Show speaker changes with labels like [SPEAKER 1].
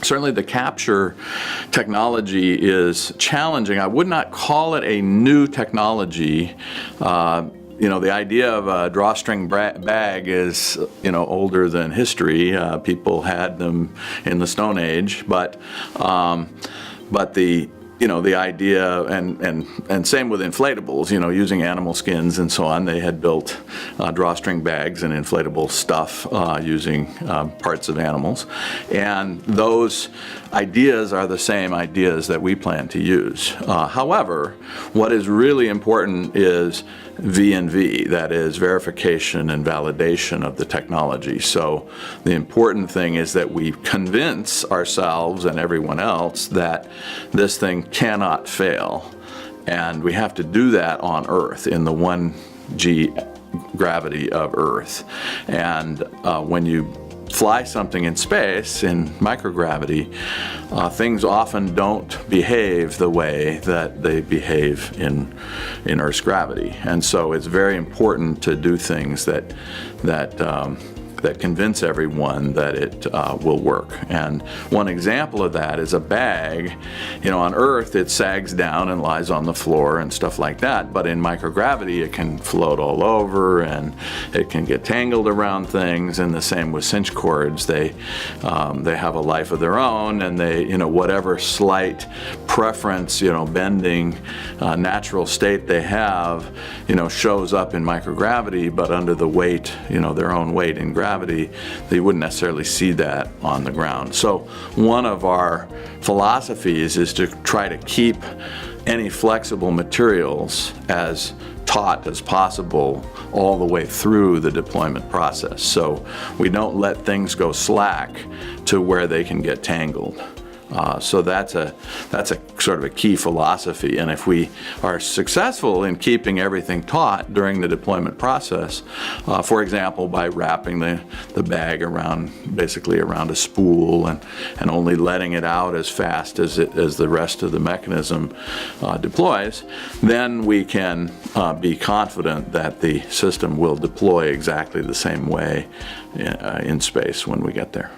[SPEAKER 1] Certainly the capture technology is challenging. I would not call it a new technology. The idea of a drawstring bag is, older than history. People had them in the Stone Age, but the idea, and same with inflatables, using animal skins and so on. They had built drawstring bags and inflatable stuff using parts of animals. And those ideas are the same ideas that we plan to use. However, what is really important is V&V, that is verification and validation of the technology. So the important thing is that we convince ourselves and everyone else that this thing cannot fail. And we have to do that on Earth in the 1g gravity of Earth. And when you fly something in space in microgravity, things often don't behave the way that they behave in Earth's gravity. And so it's very important to do things that convince everyone that it will work. And one example of that is a bag. On Earth it sags down and lies on the floor and stuff like that, but in microgravity it can float all over and it can get tangled around things. And the same with cinch cords. They have a life of their own, and they, whatever slight preference, bending, natural state they have, shows up in microgravity, but under the weight, their own weight in gravity, they wouldn't necessarily see that on the ground. So one of our philosophies is to try to keep any flexible materials as taut as possible all the way through the deployment process. So we don't let things go slack to where they can get tangled. So that's a sort of a key philosophy. And if we are successful in keeping everything taut during the deployment process, for example, by wrapping the bag basically around a spool and only letting it out as fast as the rest of the mechanism deploys, then we can be confident that the system will deploy exactly the same way in space when we get there.